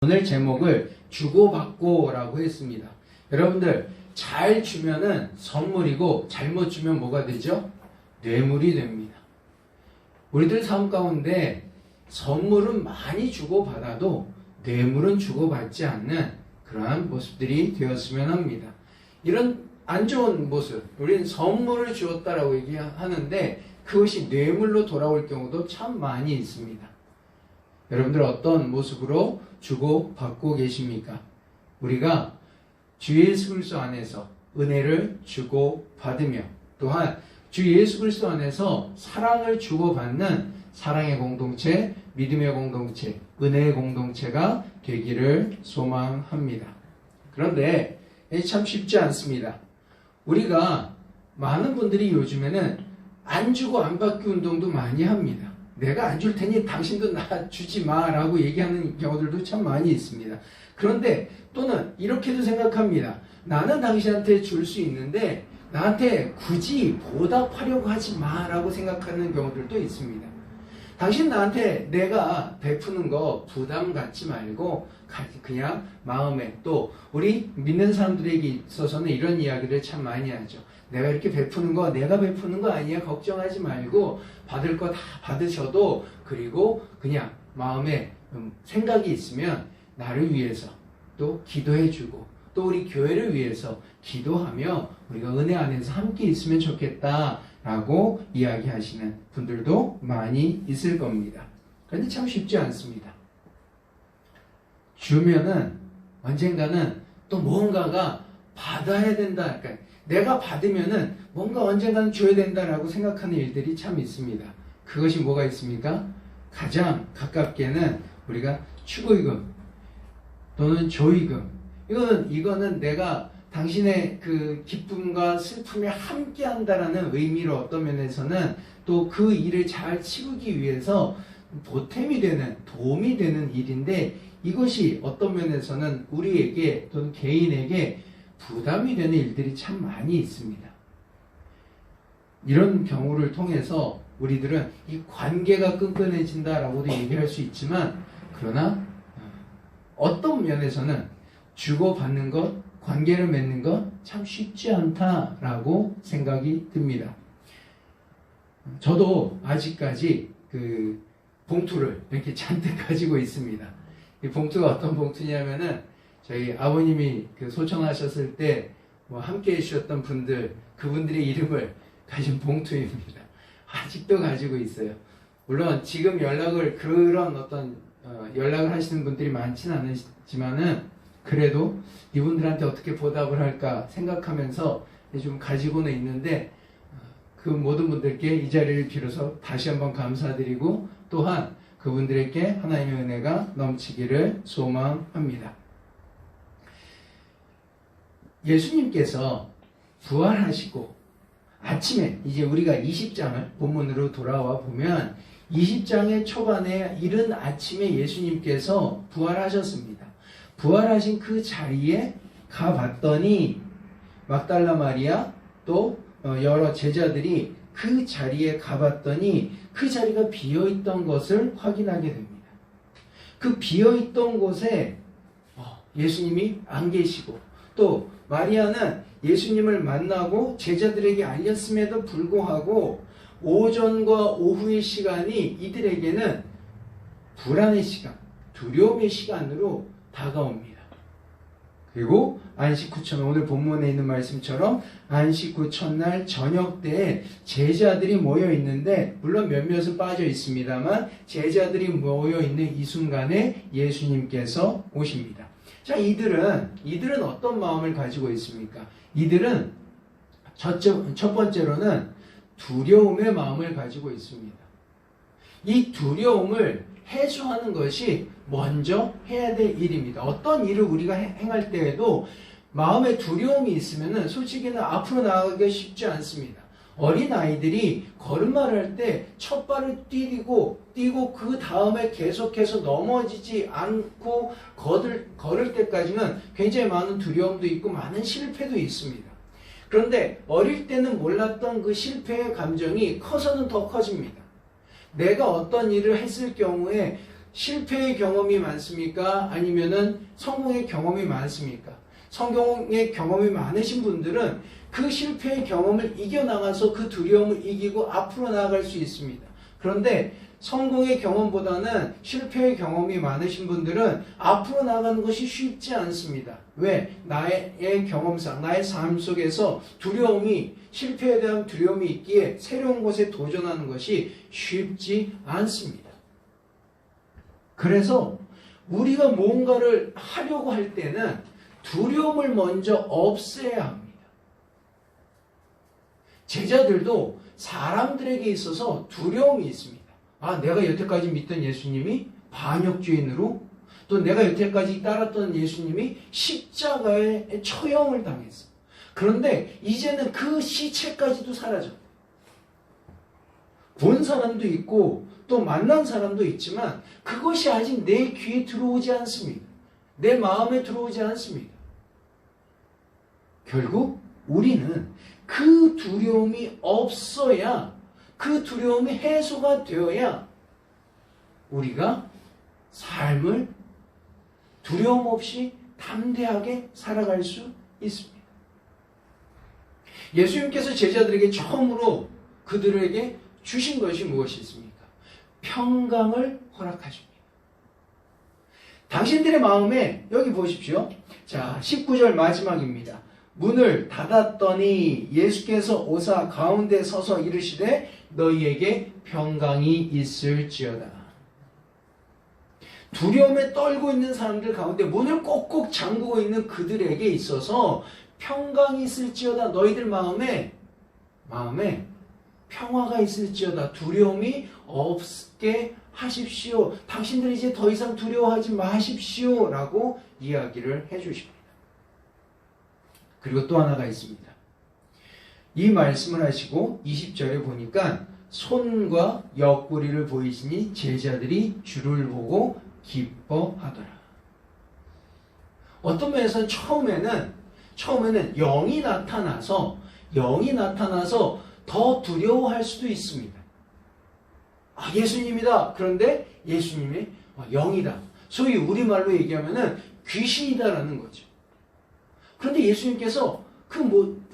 오늘 제목을 주고받고라고 했습니다. 여러분들 잘 주면은 선물이고 잘못 주면 뭐가 되죠? 뇌물이 됩니다. 우리들 삶 가운데 선물은 많이 주고받아도 뇌물은 주고받지 않는 그러한 모습들이 되었으면 합니다. 이런 안 좋은 모습, 우리는 선물을 주었다라고 얘기하는데 그것이 뇌물로 돌아올 경우도 참 많이 있습니다. 여러분들 어떤 모습으로 주고받고 계십니까? 우리가 주 예수 그리스도 안에서 은혜를 주고받으며 또한 주 예수 그리스도 안에서 사랑을 주고받는 사랑의 공동체, 믿음의 공동체, 은혜의 공동체가 되기를 소망합니다. 그런데 참 쉽지 않습니다. 우리가 많은 분들이 요즘에는 안 주고 안 받기 운동도 많이 합니다. 내가 안 줄 테니 당신도 나 주지 마라고 얘기하는 경우들도 참 많이 있습니다. 그런데 또는 이렇게도 생각합니다. 나는 당신한테 줄 수 있는데 나한테 굳이 보답하려고 하지 마라고 생각하는 경우들도 있습니다. 당신 나한테 내가 베푸는 거 부담 갖지 말고 그냥 마음에, 또 우리 믿는 사람들에게 있어서는 이런 이야기를 참 많이 하죠. 내가 이렇게 베푸는 거 내가 베푸는 거 아니야, 걱정하지 말고 받을 거 다 받으셔도, 그리고 그냥 마음에 생각이 있으면 나를 위해서 또 기도해주고 또 우리 교회를 위해서 기도하며 우리가 은혜 안에서 함께 있으면 좋겠다라고 이야기하시는 분들도 많이 있을 겁니다. 그런데 참 쉽지 않습니다. 주면은 언젠가는 또 뭔가가 받아야 된다. 그러니까 내가 받으면은 뭔가 언젠가는 줘야 된다라고 생각하는 일들이 참 있습니다. 그것이 뭐가 있습니까? 가장 가깝게는 우리가 추고이금 또는 조이금. 이거는 내가 당신의 그 기쁨과 슬픔에 함께 한다라는 의미로 어떤 면에서는 또 그 일을 잘 치르기 위해서 보탬이 되는, 도움이 되는 일인데, 이것이 어떤 면에서는 우리에게 또는 개인에게 부담이 되는 일들이 참 많이 있습니다. 이런 경우를 통해서 우리들은 이 관계가 끈끈해진다라고도 얘기할 수 있지만, 그러나 어떤 면에서는 주고받는 것, 관계를 맺는 것 참 쉽지 않다라고 생각이 듭니다. 저도 아직까지 그 봉투를 이렇게 잔뜩 가지고 있습니다. 이 봉투가 어떤 봉투냐면은 저희 아버님이 그 소천하셨을 때 뭐 함께 해주셨던 분들, 그분들의 이름을 가진 봉투입니다. 아직도 가지고 있어요. 물론 지금 그런 어떤 연락을 하시는 분들이 많지는 않지만은 그래도 이분들한테 어떻게 보답을 할까 생각하면서 좀 가지고는 있는데, 그 모든 분들께 이 자리를 빌어서 다시 한번 감사드리고 또한 그분들에게 하나님의 은혜가 넘치기를 소망합니다. 예수님께서 부활하시고 아침에 이제 우리가 20장을 본문으로 돌아와 보면 20장의 초반에 이른 아침에 예수님께서 부활하셨습니다. 부활하신 그 자리에 가봤더니 막달라 마리아 또 여러 제자들이 그 자리에 가봤더니 그 자리가 비어있던 것을 확인하게 됩니다. 그 비어있던 곳에 예수님이 안 계시고, 또 마리아는 예수님을 만나고 제자들에게 알렸음에도 불구하고 오전과 오후의 시간이 이들에게는 불안의 시간, 두려움의 시간으로 다가옵니다. 그리고 안식 후 첫날, 오늘 본문에 있는 말씀처럼 안식 후 첫날 저녁 때에 제자들이 모여 있는데, 물론 몇몇은 빠져 있습니다만 제자들이 모여 있는 이 순간에 예수님께서 오십니다. 자, 이들은 어떤 마음을 가지고 있습니까? 이들은 첫 번째로는 두려움의 마음을 가지고 있습니다. 이 두려움을 해소하는 것이 먼저 해야 될 일입니다. 어떤 일을 우리가 행할 때에도 마음에 두려움이 있으면 솔직히는 앞으로 나아가기가 쉽지 않습니다. 어린 아이들이 걸음마를 할 때 첫 발을 뛰고 그 다음에 계속해서 넘어지지 않고 걸을 때까지는 굉장히 많은 두려움도 있고 많은 실패도 있습니다. 그런데 어릴 때는 몰랐던 그 실패의 감정이 커서는 더 커집니다. 내가 어떤 일을 했을 경우에 실패의 경험이 많습니까? 아니면은 성공의 경험이 많습니까? 성공의 경험이 많으신 분들은 그 실패의 경험을 이겨나가서 그 두려움을 이기고 앞으로 나아갈 수 있습니다. 그런데 성공의 경험보다는 실패의 경험이 많으신 분들은 앞으로 나가는 것이 쉽지 않습니다. 왜? 나의 경험상, 나의 삶 속에서 두려움이, 실패에 대한 두려움이 있기에 새로운 곳에 도전하는 것이 쉽지 않습니다. 그래서 우리가 뭔가를 하려고 할 때는 두려움을 먼저 없애야 합니다. 제자들도 사람들에게 있어서 두려움이 있습니다. 아, 내가 여태까지 믿던 예수님이 반역죄인으로, 또 내가 여태까지 따랐던 예수님이 십자가에 처형을 당했어. 그런데 이제는 그 시체까지도 사라져. 본 사람도 있고 또 만난 사람도 있지만 그것이 아직 내 귀에 들어오지 않습니다. 내 마음에 들어오지 않습니다. 결국 우리는 그 두려움이 없어야, 그 두려움이 해소가 되어야 우리가 삶을 두려움 없이 담대하게 살아갈 수 있습니다. 예수님께서 제자들에게 처음으로 그들에게 주신 것이 무엇이 있습니까? 평강을 허락하십니다. 당신들의 마음에, 여기 보십시오. 자, 19절 마지막입니다. 문을 닫았더니 예수께서 오사 가운데 서서 이르시되 너희에게 평강이 있을지어다. 두려움에 떨고 있는 사람들 가운데 문을 꼭꼭 잠그고 있는 그들에게 있어서 평강이 있을지어다. 너희들 마음에 평화가 있을지어다. 두려움이 없게 하십시오. 당신들 이제 더 이상 두려워하지 마십시오. 라고 이야기를 해주십니다. 그리고 또 하나가 있습니다. 이 말씀을 하시고 20절에 보니까 손과 옆구리를 보이시니 제자들이 주를 보고 기뻐하더라. 어떤 면에서는 처음에는 영이 나타나서 더 두려워할 수도 있습니다. 아, 예수님이다. 그런데 예수님이 영이다. 소위 우리말로 얘기하면은 귀신이다라는 거죠. 그런데 예수님께서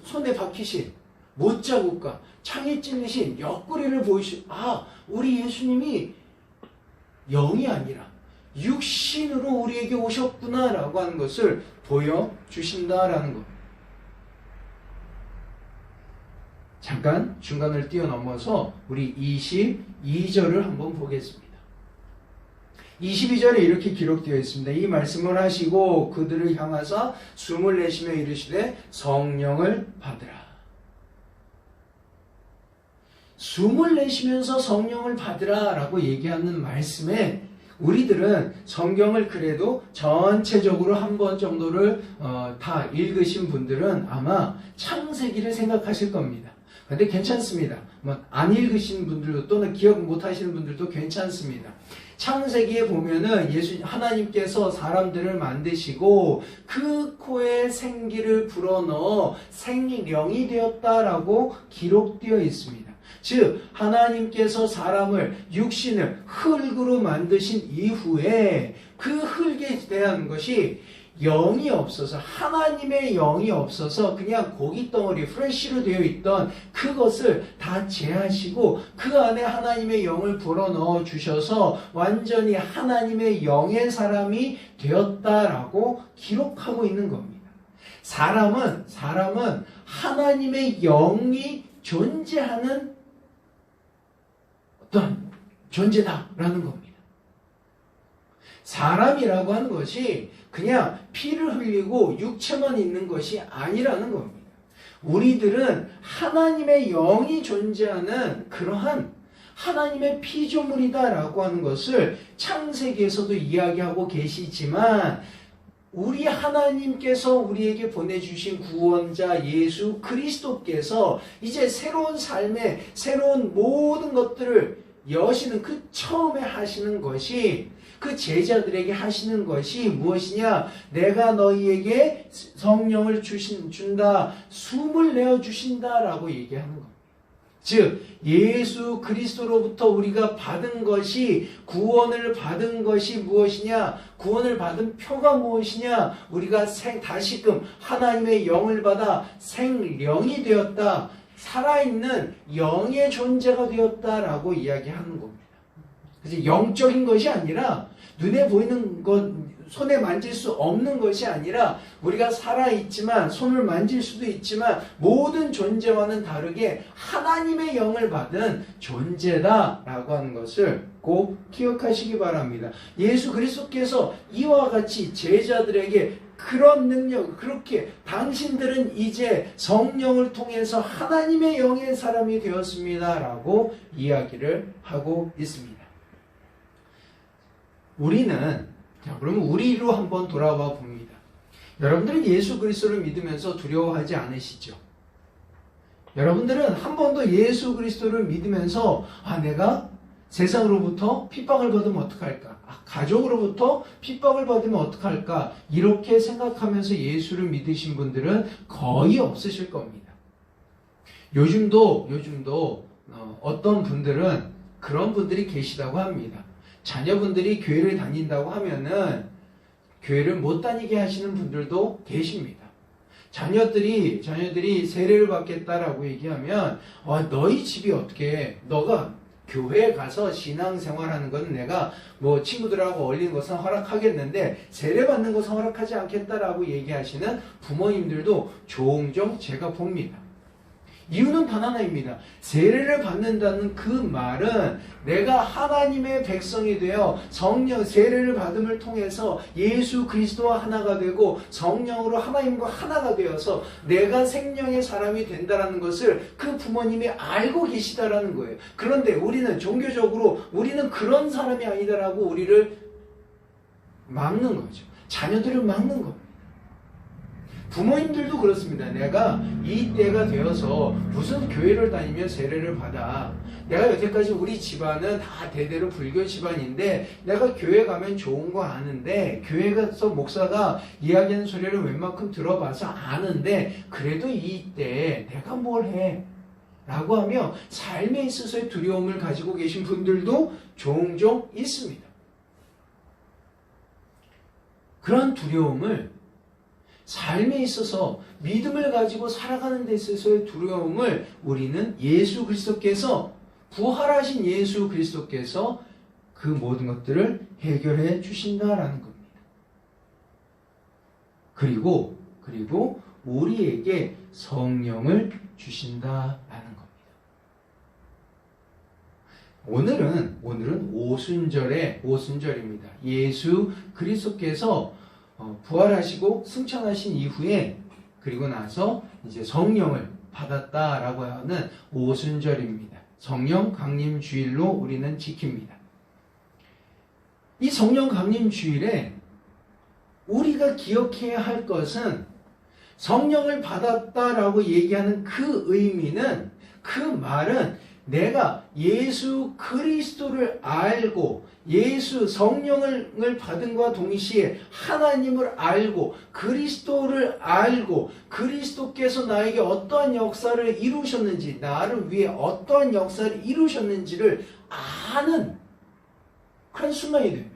손에 박히신 못자국과 창에 찔리신 옆구리를 보이신, 아, 우리 예수님이 영이 아니라 육신으로 우리에게 오셨구나라고 하는 것을 보여주신다라는 것. 잠깐 중간을 뛰어넘어서 우리 22절을 한번 보겠습니다. 22절에 이렇게 기록되어 있습니다. 이 말씀을 하시고 그들을 향하사 숨을 내쉬며 이르시되 성령을 받으라. 숨을 내쉬면서 성령을 받으라 라고 얘기하는 말씀에 우리들은 성경을 그래도 전체적으로 한 번 정도를 다 읽으신 분들은 아마 창세기를 생각하실 겁니다. 근데 괜찮습니다. 안 읽으신 분들도 또는 기억 못 하시는 분들도 괜찮습니다. 창세기에 보면은 하나님께서 사람들을 만드시고 그 코에 생기를 불어넣어 생명이 되었다라고 기록되어 있습니다. 즉 하나님께서 사람을, 육신을 흙으로 만드신 이후에 그 흙에 대한 것이 영이 없어서, 하나님의 영이 없어서 그냥 고깃덩어리 프레쉬로 되어 있던 그것을 다 제하시고 그 안에 하나님의 영을 불어넣어 주셔서 완전히 하나님의 영의 사람이 되었다라고 기록하고 있는 겁니다. 사람은 하나님의 영이 존재하는 어떤 존재다라는 겁니다. 사람이라고 하는 것이 그냥 피를 흘리고 육체만 있는 것이 아니라는 겁니다. 우리들은 하나님의 영이 존재하는 그러한 하나님의 피조물이다라고 하는 것을 창세기에서도 이야기하고 계시지만 우리 하나님께서 우리에게 보내주신 구원자 예수 그리스도께서 이제 새로운 삶에 새로운 모든 것들을 여시는 그 처음에 하시는 것이, 그 제자들에게 하시는 것이 무엇이냐? 내가 즉 예수 그리스도로부터 우리가 받은 것이, 구원을 받은 것이 무엇이냐? 구원을 받은 표가 무엇이냐? 우리가 다시금 하나님의 영을 받아 생령이 되었다, 살아있는 영의 존재가 되었다라고 이야기하는 겁니다. 그래서 영적인 것이 아니라, 눈에 보이는 것, 손에 만질 수 없는 것이 아니라, 우리가 살아있지만 손을 만질 수도 있지만 모든 존재와는 다르게 하나님의 영을 받은 존재다라고 하는 것을 꼭 기억하시기 바랍니다. 예수 그리스도께서 이와 같이 제자들에게 그런 능력, 그렇게 당신들은 이제 성령을 통해서 하나님의 영의 사람이 되었습니다 라고 이야기를 하고 있습니다. 자, 그러면 우리로 한번 돌아와 봅니다. 여러분들은 예수 그리스도를 믿으면서 두려워하지 않으시죠? 여러분들은 한 번도 예수 그리스도를 믿으면서 내가 세상으로부터 핍박을 받으면 어떡할까? 가족으로부터 핍박을 받으면 어떡할까? 이렇게 생각하면서 예수를 믿으신 분들은 거의 없으실 겁니다. 요즘도 어떤 분들은 그런 분들이 계시다고 합니다. 자녀분들이 교회를 다닌다고 하면은 교회를 못 다니게 하시는 분들도 계십니다. 자녀들이 세례를 받겠다라고 얘기하면 너희 집이 어떻게, 너가 교회에 가서 신앙생활하는 건 내가 뭐 친구들하고 어울리는 것은 허락하겠는데 세례 받는 것은 허락하지 않겠다라고 얘기하시는 부모님들도 종종 제가 봅니다. 이유는 단 하나입니다. 세례를 받는다는 그 말은 내가 하나님의 백성이 되어 세례를 받음을 통해서 예수 그리스도와 하나가 되고 성령으로 하나님과 하나가 되어서 내가 생명의 사람이 된다는 것을 그 부모님이 알고 계시다라는 거예요. 그런데 우리는 종교적으로 우리는 그런 사람이 아니다라고 우리를 막는 거죠. 자녀들을 막는 겁니다. 부모님들도 그렇습니다. 내가 이 때가 되어서 무슨 교회를 다니며 세례를 받아. 내가 여태까지 우리 집안은 다 대대로 불교 집안인데 내가 교회 가면 좋은 거 아는데, 교회 가서 목사가 이야기하는 소리를 웬만큼 들어봐서 아는데 그래도 이때 내가 뭘 해? 라고 하며 삶에 있어서의 두려움을 가지고 계신 분들도 종종 있습니다. 그런 두려움을, 삶에 있어서 믿음을 가지고 살아가는 데 있어서의 두려움을 우리는 예수 그리스도께서, 부활하신 예수 그리스도께서 그 모든 것들을 해결해 주신다라는 겁니다. 그리고 우리에게 성령을 주신다라는 겁니다. 오늘은 오순절입니다. 예수 그리스도께서 부활하시고 승천하신 이후에, 그리고 나서 이제 성령을 받았다라고 하는 오순절입니다. 성령 강림 주일로 우리는 지킵니다. 이 성령 강림 주일에 우리가 기억해야 할 것은, 성령을 받았다라고 얘기하는 그 의미는, 그 말은 내가 예수 그리스도를 알고 성령을 받은과 동시에 하나님을 알고 그리스도를 알고 그리스도께서 나에게 어떠한 역사를 이루셨는지, 나를 위해 어떠한 역사를 이루셨는지를 아는 그런 순간이 됩니다.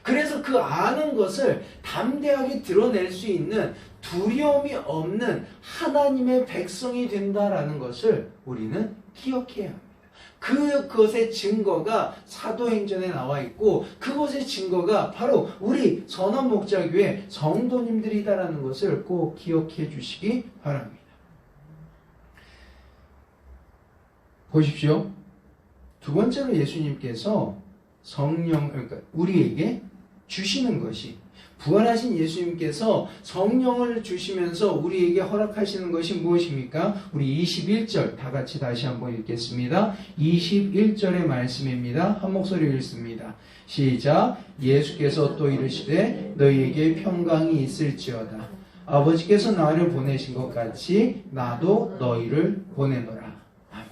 그래서 그 아는 것을 담대하게 드러낼 수 있는 두려움이 없는 하나님의 백성이 된다라는 것을 우리는 기억해야 합니다. 그것의 증거가 사도행전에 나와 있고, 그것의 증거가 바로 우리 선원목자교회 성도님들이다라는 것을 꼭 기억해 주시기 바랍니다. 보십시오. 두 번째로 예수님께서 그러니까 우리에게 주시는 것이, 부활하신 예수님께서 성령을 주시면서 우리에게 허락하시는 것이 무엇입니까? 우리 21절 다 같이 다시 한번 읽겠습니다. 21절의 말씀입니다. 한 목소리로 읽습니다. 시작. 예수께서 또 이르시되 너희에게 평강이 있을지어다. 아버지께서 나를 보내신 것 같이 나도 너희를 보내노라. 아멘.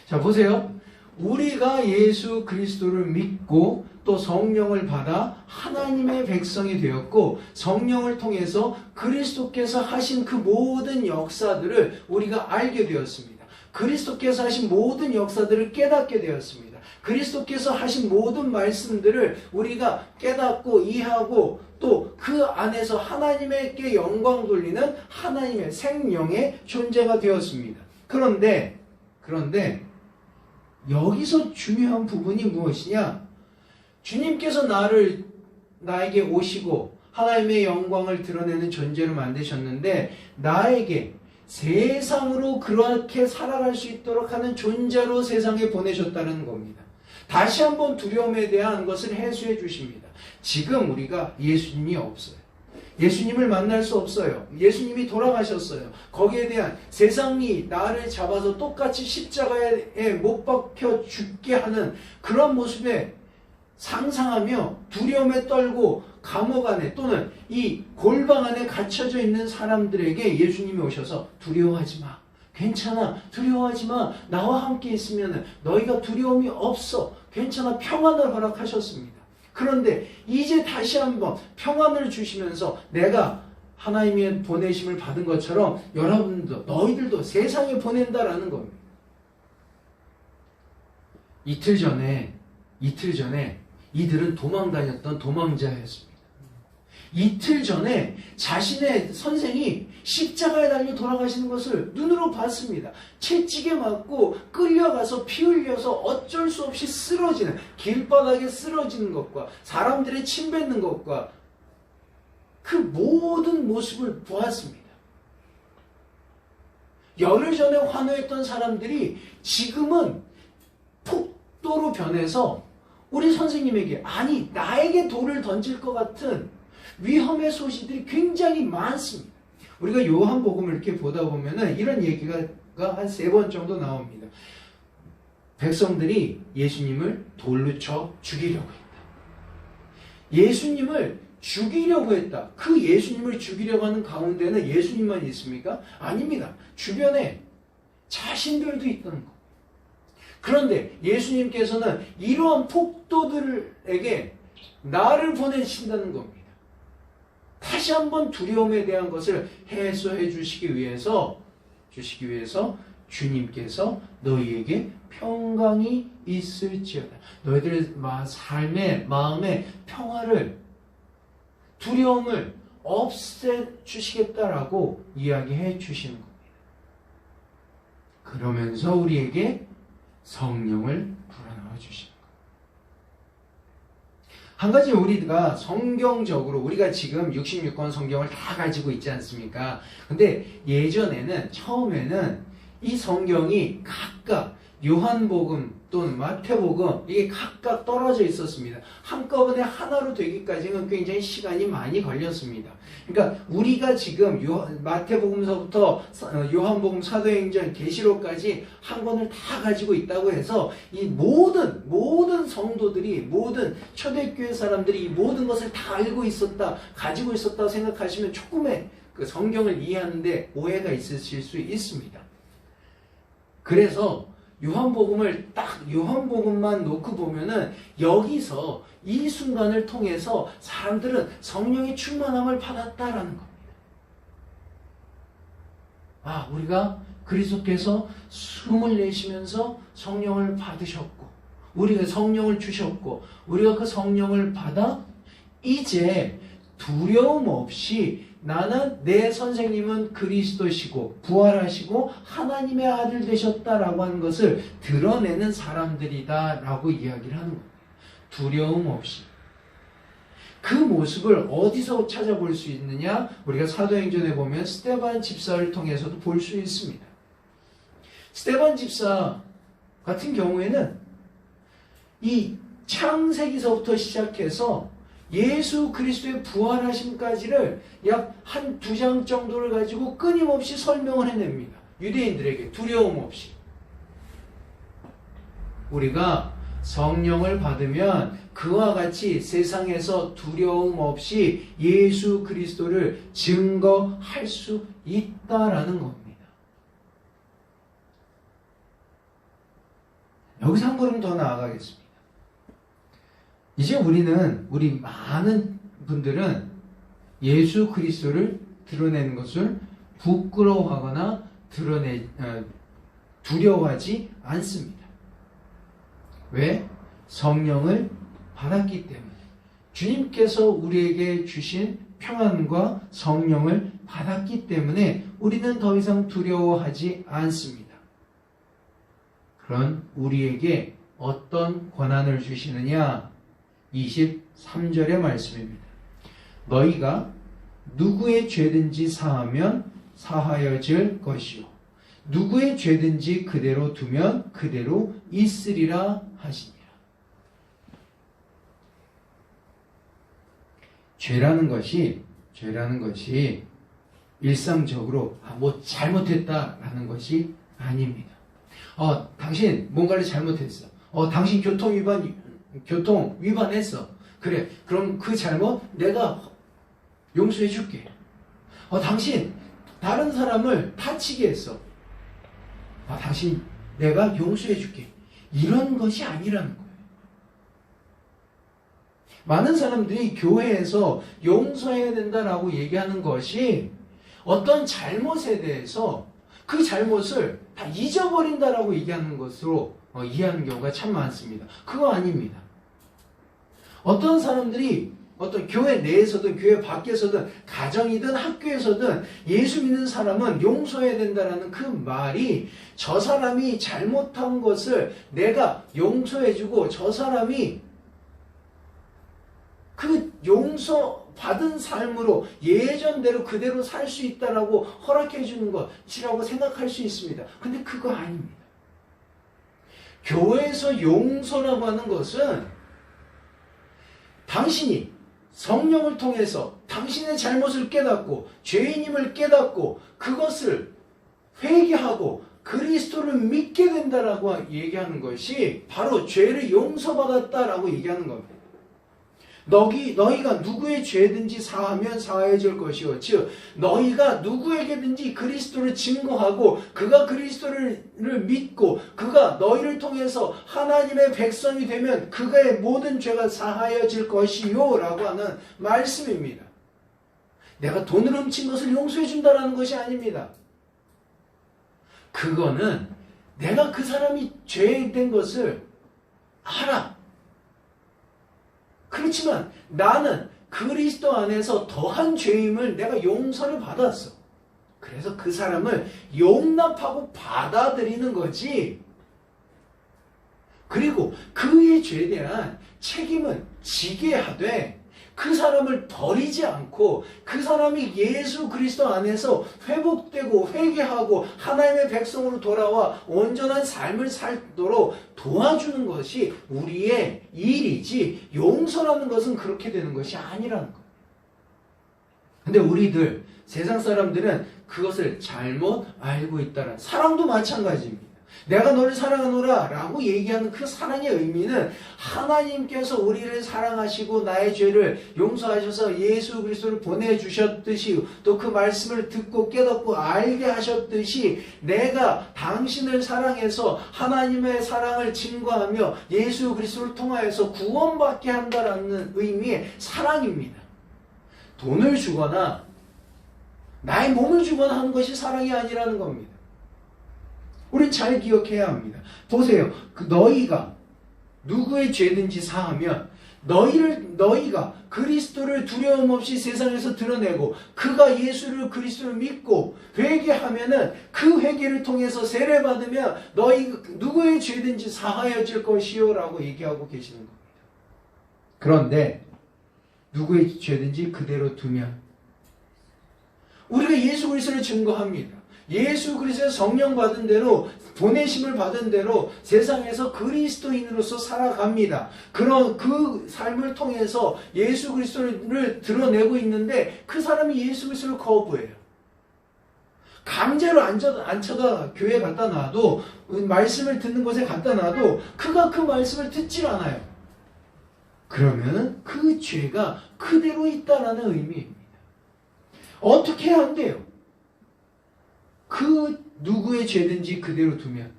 자, 보세요. 우리가 예수 그리스도를 믿고 또 성령을 받아 하나님의 백성이 되었고, 성령을 통해서 그리스도께서 하신 그 모든 역사들을 우리가 알게 되었습니다. 그리스도께서 하신 모든 역사들을 깨닫게 되었습니다. 그리스도께서 하신 모든 말씀들을 우리가 깨닫고 이해하고 또 그 안에서 하나님께 영광 돌리는 하나님의 생명의 존재가 되었습니다. 그런데 여기서 중요한 부분이 무엇이냐? 주님께서 나에게 오시고 하나님의 영광을 드러내는 존재로 만드셨는데 나에게 세상으로 그렇게 살아갈 수 있도록 하는 존재로 세상에 보내셨다는 겁니다. 다시 한번 두려움에 대한 것을 해소해 주십니다. 지금 우리가 예수님이 없어요. 예수님을 만날 수 없어요. 예수님이 돌아가셨어요. 거기에 대한 세상이 나를 잡아서 똑같이 십자가에 못 박혀 죽게 하는 그런 모습에 상상하며 두려움에 떨고 감옥 안에 또는 이 골방 안에 갇혀져 있는 사람들에게 예수님이 오셔서 두려워하지 마. 괜찮아. 두려워하지 마. 나와 함께 있으면 너희가 두려움이 없어. 괜찮아. 평안을 허락하셨습니다. 그런데 이제 다시 한번 평안을 주시면서 내가 하나님의 보내심을 받은 것처럼 여러분도 너희들도 세상에 보낸다라는 겁니다. 이틀 전에 이들은 도망다녔던 도망자였습니다. 이틀 전에 자신의 선생이 십자가에 달려 돌아가시는 것을 눈으로 봤습니다. 채찍에 맞고 끌려가서 피 흘려서 어쩔 수 없이 쓰러지는, 길바닥에 쓰러지는 것과 사람들의 침 뱉는 것과 그 모든 모습을 보았습니다. 열흘 전에 환호했던 사람들이 지금은 폭도로 변해서 우리 선생님에게, 아니 나에게 돌을 던질 것 같은 위험의 소식들이 굉장히 많습니다. 우리가 요한복음을 이렇게 보다 보면은 이런 얘기가 한 3번 정도 나옵니다. 백성들이 예수님을 돌로 쳐 죽이려고 했다. 예수님을 죽이려고 했다. 그 예수님을 죽이려고 하는 가운데는 예수님만 있습니까? 아닙니다. 주변에 자신들도 있다는 것. 그런데 예수님께서는 이러한 폭도들에게 나를 보내신다는 겁니다. 다시 한번 두려움에 대한 것을 해소해 주시기 위해서 주님께서 너희에게 평강이 있을지어다. 너희들의 삶의 마음의 평화를, 두려움을 없애 주시겠다라고 이야기해 주시는 겁니다. 그러면서 우리에게 성령을 불어넣어 주시는 거예요. 한 가지 우리가 성경적으로 우리가 지금 66권 성경을 다 가지고 있지 않습니까? 근데 예전에는 처음에는 이 성경이 각각 요한복음 또는 마태복음 이게 각각 떨어져 있었습니다. 한꺼번에 하나로 되기까지는 굉장히 시간이 많이 걸렸습니다. 그러니까 우리가 지금 마태복음서부터 요한복음, 사도행전, 계시록까지 한 권을 다 가지고 있다고 해서 이 모든 성도들이, 모든 초대교회 사람들이 이 모든 것을 다 알고 있었다, 가지고 있었다 생각하시면 조금의 그 성경을 이해하는데 오해가 있으실 수 있습니다. 그래서 요한복음만 놓고 보면은 여기서 이 순간을 통해서 사람들은 성령의 충만함을 받았다라는 겁니다. 아, 우리가 그리스도께서 숨을 내쉬면서 성령을 받으셨고, 우리가 성령을 주셨고, 우리가 그 성령을 받아 이제 두려움 없이 나는 내 선생님은 그리스도시고 부활하시고 하나님의 아들 되셨다라고 하는 것을 드러내는 사람들이다라고 이야기를 하는 겁니다. 두려움 없이. 그 모습을 어디서 찾아볼 수 있느냐? 우리가 사도행전에 보면 스데반 집사를 통해서도 볼 수 있습니다. 스데반 집사 같은 경우에는 이 창세기서부터 시작해서 예수 그리스도의 부활하심까지를 약 한 2장 정도를 가지고 끊임없이 설명을 해냅니다. 유대인들에게 두려움 없이. 우리가 성령을 받으면 그와 같이 세상에서 두려움 없이 예수 그리스도를 증거할 수 있다라는 겁니다. 여기서 한 걸음 더 나아가겠습니다. 이제 우리 많은 분들은 예수 그리스도를 드러내는 것을 부끄러워하거나 두려워하지 않습니다. 왜? 성령을 받았기 때문에. 주님께서 우리에게 주신 평안과 성령을 받았기 때문에 우리는 더 이상 두려워하지 않습니다. 그런 우리에게 어떤 권한을 주시느냐? 23절의 말씀입니다. 너희가 누구의 죄든지 사하면 사하여질 것이요 누구의 죄든지 그대로 두면 그대로 있으리라 하시니라. 죄라는 것이 일상적으로 뭐 잘못했다라는 것이 아닙니다. 당신 뭔가를 잘못했어. 당신 교통 위반했어. 그래, 그럼 그 잘못 내가 용서해 줄게. 당신 다른 사람을 다치게 했어. 당신 내가 용서해 줄게. 이런 것이 아니라는 거예요. 많은 사람들이 교회에서 용서해야 된다라고 얘기하는 것이 어떤 잘못에 대해서 그 잘못을 다 잊어버린다라고 얘기하는 것으로 이해하는 경우가 참 많습니다. 그거 아닙니다. 어떤 사람들이 어떤 교회 내에서든 교회 밖에서든 가정이든 학교에서든 예수 믿는 사람은 용서해야 된다라는 그 말이 저 사람이 잘못한 것을 내가 용서해주고 저 사람이 그 용서받은 삶으로 예전대로 그대로 살 수 있다라고 허락해 주는 것이라고 생각할 수 있습니다. 근데 그거 아닙니다. 교회에서 용서라고 하는 것은 당신이 성령을 통해서 당신의 잘못을 깨닫고 죄인임을 깨닫고 그것을 회개하고 그리스도를 믿게 된다라고 얘기하는 것이 바로 죄를 용서받았다라고 얘기하는 겁니다. 너희가 누구의 죄든지 사하면 사해질 것이요 즉 너희가 누구에게든지 그리스도를 증거하고 그가 그리스도를 믿고 그가 너희를 통해서 하나님의 백성이 되면 그의 모든 죄가 사하여질 것이요 라고 하는 말씀입니다. 내가 돈을 훔친 것을 용서해 준다라는 것이 아닙니다. 그거는 내가 그 사람이 죄된 것을 알아. 그렇지만 나는 그리스도 안에서 더한 죄임을 내가 용서를 받았어. 그래서 그 사람을 용납하고 받아들이는 거지. 그리고 그의 죄에 대한 책임은 지게 하되 그 사람을 버리지 않고 그 사람이 예수 그리스도 안에서 회복되고 회개하고 하나님의 백성으로 돌아와 온전한 삶을 살도록 도와주는 것이 우리의 일이지 용서라는 것은 그렇게 되는 것이 아니라는 거예요. 근데 우리들 세상 사람들은 그것을 잘못 알고 있다는 사랑도 마찬가지입니다. 내가 너를 사랑하노라 라고 얘기하는 그 사랑의 의미는 하나님께서 우리를 사랑하시고 나의 죄를 용서하셔서 예수 그리스도를 보내주셨듯이 또 그 말씀을 듣고 깨닫고 알게 하셨듯이 내가 당신을 사랑해서 하나님의 사랑을 증거하며 예수 그리스도를 통하여서 구원받게 한다라는 의미의 사랑입니다. 돈을 주거나 나의 몸을 주거나 하는 것이 사랑이 아니라는 겁니다. 우린 잘 기억해야 합니다. 보세요. 너희가 누구의 죄든지 사하면 너희가 그리스도를 두려움 없이 세상에서 드러내고 그가 예수를 그리스도를 믿고 회개하면은 그 회개를 통해서 세례 받으면 너희 누구의 죄든지 사하여질 것이요 라고 얘기하고 계시는 겁니다. 그런데 누구의 죄든지 그대로 두면 우리가 예수 그리스도를 증거합니다. 예수 그리스도의 성령 받은 대로 보내심을 받은 대로 세상에서 그리스도인으로서 살아갑니다. 그런 그 삶을 통해서 예수 그리스도를 드러내고 있는데 그 사람이 예수 그리스도를 거부해요. 강제로 앉혀다 교회에 갖다 놔도 말씀을 듣는 곳에 갖다 놔도 그가 그 말씀을 듣질 않아요. 그러면 그 죄가 그대로 있다라는 의미입니다. 어떻게 해야 한대요? 그 누구의 죄든지 그대로 두면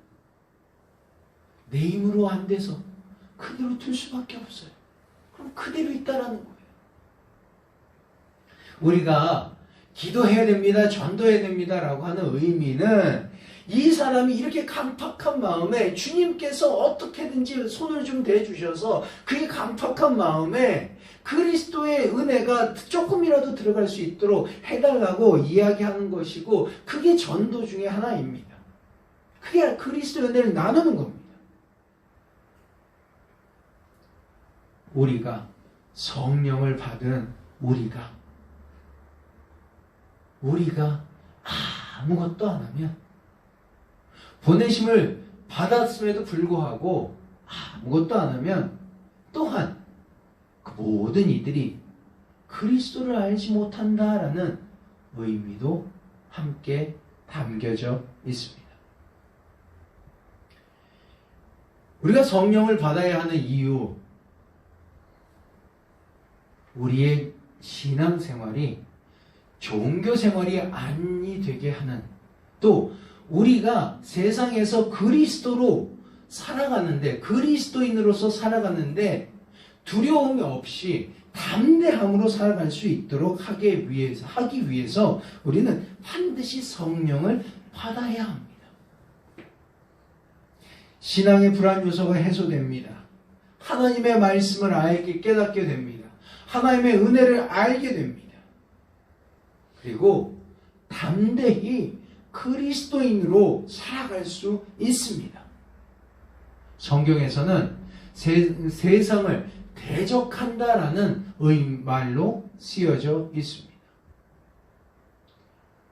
내 힘으로 안 돼서 그대로 둘 수밖에 없어요. 그럼 그대로 있다라는 거예요. 우리가 기도해야 됩니다, 전도해야 됩니다 라고 하는 의미는 이 사람이 이렇게 강팍한 마음에 주님께서 어떻게든지 손을 좀 대주셔서 그의 강팍한 마음에 그리스도의 은혜가 조금이라도 들어갈 수 있도록 해달라고 이야기하는 것이고, 그게 전도 중에 하나입니다. 그게 그리스도의 은혜를 나누는 겁니다. 우리가 성령을 받은 우리가 아무것도 안 하면, 보내심을 받았음에도 불구하고 아무것도 안 하면, 또한 그 모든 이들이 그리스도를 알지 못한다라는 의미도 함께 담겨져 있습니다. 우리가 성령을 받아야 하는 이유, 우리의 신앙생활이 종교생활이 아니 되게 하는, 또 우리가 세상에서 그리스도로 살아가는데, 그리스도인으로서 살아가는데 두려움이 없이 담대함으로 살아갈 수 있도록 하기 위해서 우리는 반드시 성령을 받아야 합니다. 신앙의 불안 요소가 해소됩니다. 하나님의 말씀을 알게 깨닫게 됩니다. 하나님의 은혜를 알게 됩니다. 그리고 담대히 그리스도인으로 살아갈 수 있습니다. 성경에서는 세상을 대적한다라는 말로 쓰여져 있습니다.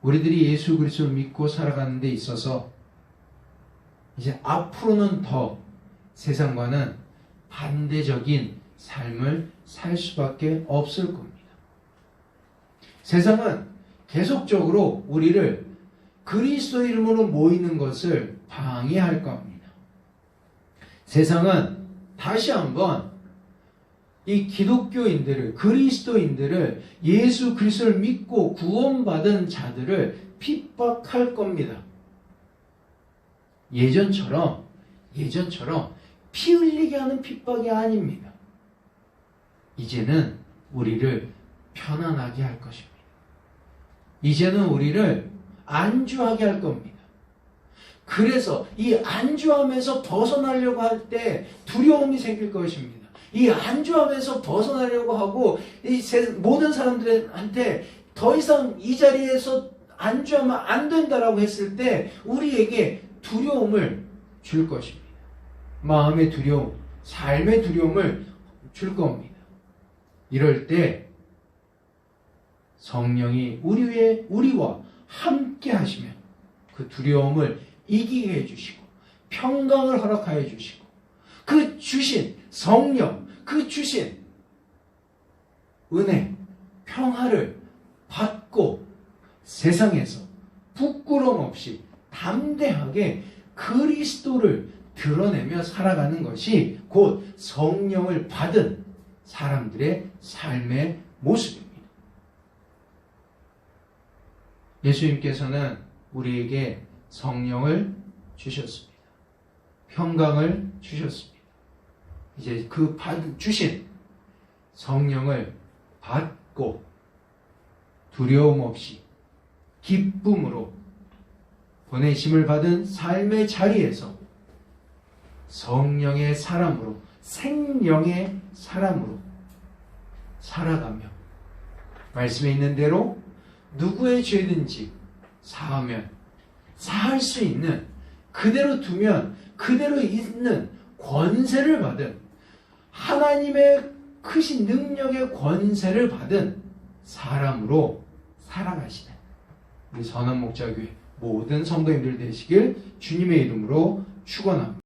우리들이 예수 그리스도를 믿고 살아가는 데 있어서 이제 앞으로는 더 세상과는 반대적인 삶을 살 수밖에 없을 겁니다. 세상은 계속적으로 우리를 그리스도 이름으로 모이는 것을 방해할 겁니다. 세상은 다시 한번 이 기독교인들을, 그리스도인들을, 예수 그리스도를 믿고 구원받은 자들을 핍박할 겁니다. 예전처럼 피 흘리게 하는 핍박이 아닙니다. 이제는 우리를 편안하게 할 것입니다. 이제는 우리를 안주하게 할 겁니다. 그래서 이 안주함에서 벗어나려고 할 때 두려움이 생길 것입니다. 이 안주함에서 벗어나려고 하고 이 모든 사람들한테 더 이상 이 자리에서 안주하면 안 된다라고 했을 때 우리에게 두려움을 줄 것입니다. 마음의 두려움, 삶의 두려움을 줄 겁니다. 이럴 때 성령이 우리와 함께 하시면 그 두려움을 이기게 해주시고 평강을 허락하여 주시고, 그 주신 성령, 그 주신 은혜, 평화를 받고 세상에서 부끄러움 없이 담대하게 그리스도를 드러내며 살아가는 것이 곧 성령을 받은 사람들의 삶의 모습입니다. 예수님께서는 우리에게 성령을 주셨습니다. 평강을 주셨습니다. 이제 그 주신 성령을 받고 두려움 없이 기쁨으로 보내심을 받은 삶의 자리에서 성령의 사람으로, 생명의 사람으로 살아가며 말씀에 있는 대로 누구의 죄든지 사하면 사할 수 있는, 그대로 두면 그대로 있는 권세를 받은, 하나님의 크신 능력의 권세를 받은 사람으로 살아가시는 우리 선한 목자교회 모든 성도님들 되시길 주님의 이름으로 축원합니다.